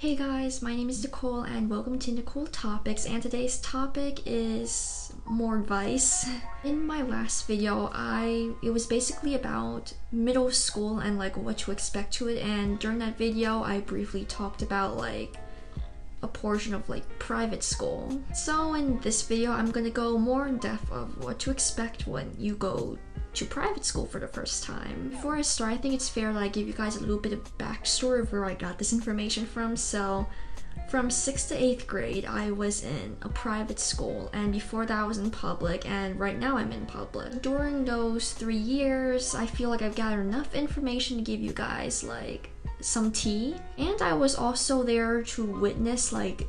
Hey guys, my name is Nicole and welcome to NicoleTopics, and today's topic is more advice. In my last video, it was basically about middle school and like what to expect to it, and during that video I briefly talked about like a portion of like private school. So in this video I'm gonna go more in depth of what to expect when you go to private school for the first time. Before I start, I think it's fair that I give you guys a little bit of backstory of where I got this information from. So from 6th to 8th grade, I was in a private school, and before that I was in public, and right now I'm in public. During those 3 years, I feel like I've gathered enough information to give you guys like some tea. And I was also there to witness like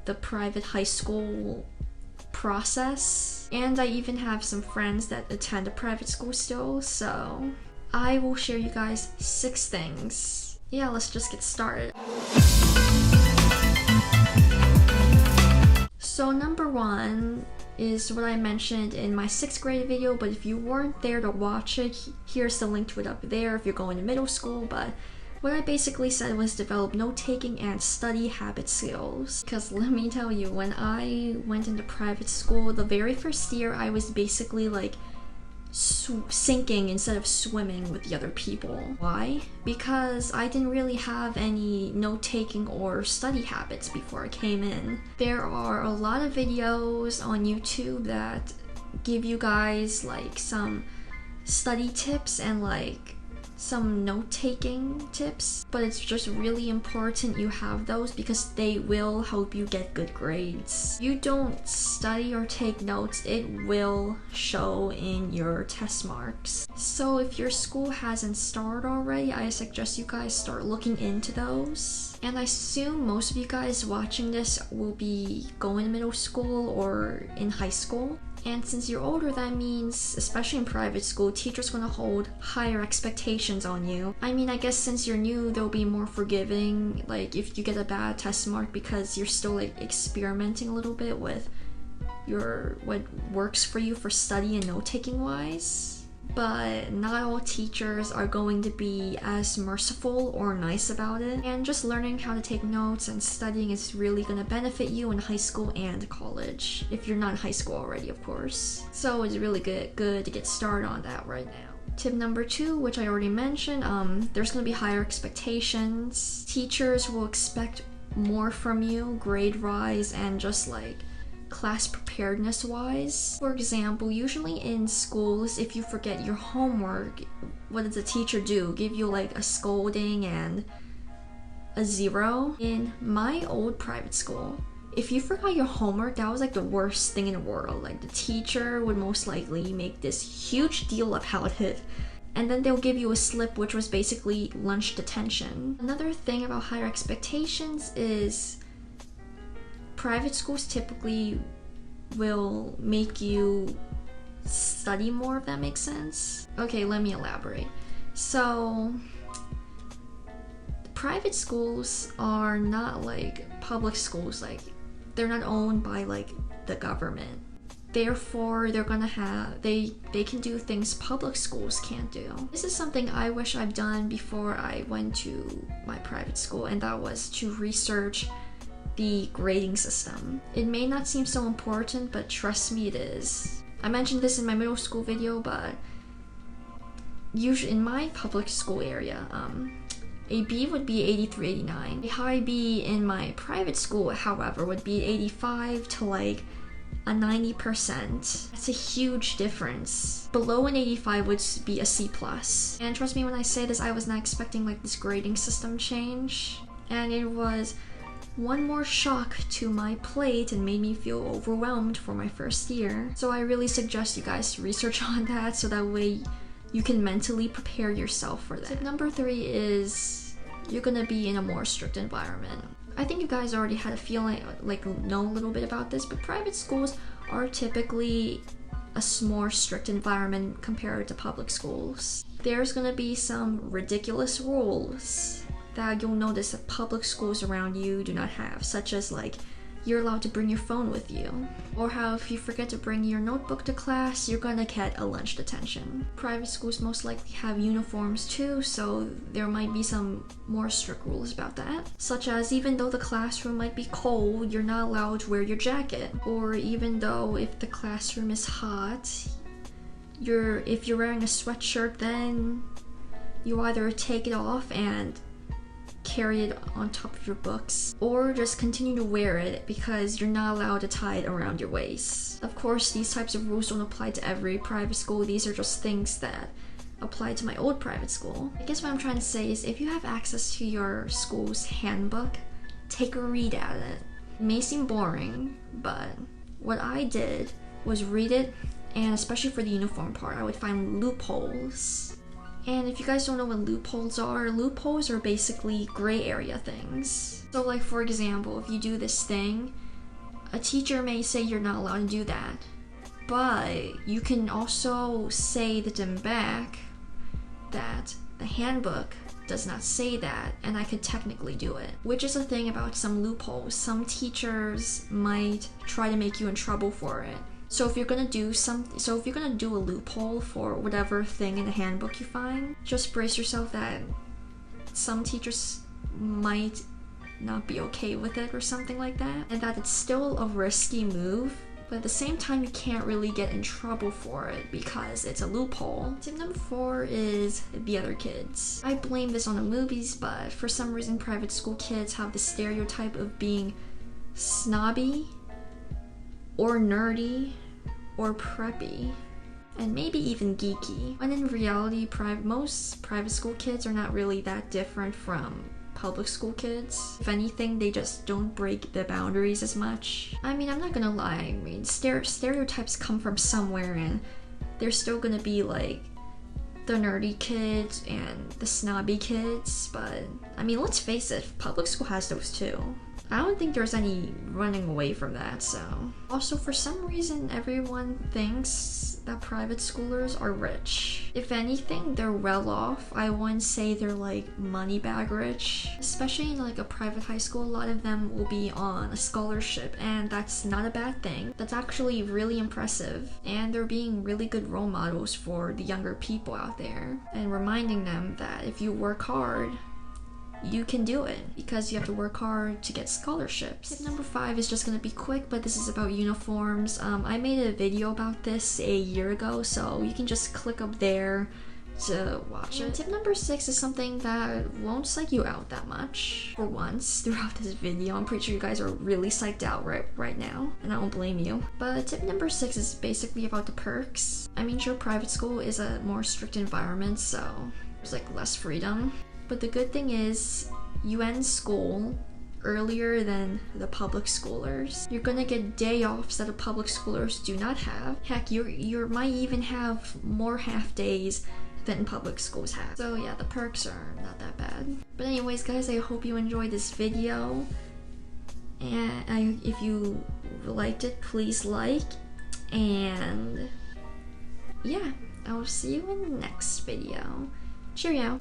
the private high school process, and I even have some friends that attend a private school still, so I will share you guys 6 things. Yeah, let's just get started. So number 1 is what I mentioned in my 6th grade video, but if you weren't there to watch it, here's the link to it up there if you're going to middle school. But what I basically said was develop note-taking and study habit skills. Because let me tell you, when I went into private school, the very first year I was basically like sinking instead of swimming with the other people. Why? Because I didn't really have any note-taking or study habits before I came in. There are a lot of videos on YouTube that give you guys like some study tips and like some note-taking tips, but it's just really important you have those because they will help you get good grades. You don't study or take notes, it will show in your test marks. So if your school hasn't started already, I suggest you guys start looking into those. And I assume most of you guys watching this will be going to middle school or in high school. And since you're older, that means, especially in private school, teachers gonna hold higher expectations on you. I mean, I guess since you're new, they'll be more forgiving, like if you get a bad test mark, because you're still like experimenting a little bit with what works for you for study and note-taking wise. But not all teachers are going to be as merciful or nice about it. And just learning how to take notes and studying is really going to benefit you in high school and college. If you're not in high school already, of course. So it's really good to get started on that right now. Tip number 2, which I already mentioned, there's going to be higher expectations. Teachers will expect more from you, grade-wise and just like class preparedness wise. For example, usually in schools, if you forget your homework, what does the teacher do? Give you like a scolding and a 0. In my old private school, if you forgot your homework, that was like the worst thing in the world. Like the teacher would most likely make this huge deal about it, and then they'll give you a slip, which was basically lunch detention. Another thing about higher expectations is private schools typically will make you study more, if that makes sense. Okay, let me elaborate. So, private schools are not like public schools, like they're not owned by like the government. Therefore, they're gonna have, they can do things public schools can't do. This is something I wish I've done before I went to my private school, and that was to research the grading system. It may not seem so important, but trust me, it is. I mentioned this in my middle school video, but usually in my public school area, a B would be 83, 89. A high B in my private school, however, would be 85 to like a 90%. That's a huge difference. Below an 85 would be a C+. And trust me when I say this, I was not expecting like this grading system change, and it was one more shock to my plate and made me feel overwhelmed for my first year. So I really suggest you guys research on that so that way you can mentally prepare yourself for that. Tip number 3 is you're gonna be in a more strict environment. I think you guys already had a feeling, like know a little bit about this, but private schools are typically a more strict environment compared to public schools. There's gonna be some ridiculous rules that you'll notice that public schools around you do not have, such as like you're allowed to bring your phone with you. Or how if you forget to bring your notebook to class, you're gonna get a lunch detention. Private schools most likely have uniforms too, so there might be some more strict rules about that. Such as even though the classroom might be cold, you're not allowed to wear your jacket. Or even though if the classroom is hot, if you're wearing a sweatshirt, then you either take it off and carry it on top of your books, or just continue to wear it because you're not allowed to tie it around your waist. Of course, these types of rules don't apply to every private school. These are just things that apply to my old private school. I guess what I'm trying to say is if you have access to your school's handbook, take a read at it. It may seem boring, but what I did was read it, and especially for the uniform part, I would find loopholes. And if you guys don't know what loopholes are basically gray area things. So like for example, if you do this thing, a teacher may say you're not allowed to do that, but you can also say that in back that the handbook does not say that, and I could technically do it. Which is the thing about some loopholes. Some teachers might try to make you in trouble for it. So if you're gonna do a loophole for whatever thing in the handbook you find, just brace yourself that some teachers might not be okay with it or something like that, and that it's still a risky move, but at the same time you can't really get in trouble for it because it's a loophole. Tip number 4 is the other kids. I blame this on the movies, but for some reason private school kids have the stereotype of being snobby or nerdy or preppy, and maybe even geeky. When in reality, most private school kids are not really that different from public school kids. If anything, they just don't break the boundaries as much. I mean, I'm not gonna lie, stereotypes come from somewhere, and there's still gonna be like the nerdy kids and the snobby kids, but I mean, let's face it, public school has those too. I don't think there's any running away from that, so. Also, for some reason, everyone thinks that private schoolers are rich. If anything, they're well off. I wouldn't say they're like money bag rich. Especially in like a private high school, a lot of them will be on a scholarship, and that's not a bad thing. That's actually really impressive. And they're being really good role models for the younger people out there, and reminding them that if you work hard, you can do it, because you have to work hard to get scholarships. Tip number 5 is just gonna be quick, but this is about uniforms. I made a video about this a year ago, so you can just click up there to watch it. Tip number 6 is something that won't psych you out that much for once throughout this video. I'm pretty sure you guys are really psyched out right now, and I don't blame you. But tip number 6 is basically about the perks. I mean, sure, private school is a more strict environment, so there's like less freedom. But the good thing is, you end school earlier than the public schoolers. You're gonna get day offs that the public schoolers do not have. Heck, you might even have more half days than public schools have. So yeah, the perks are not that bad. But anyways guys, I hope you enjoyed this video. And if you liked it, please like. And yeah, I will see you in the next video. Cheerio.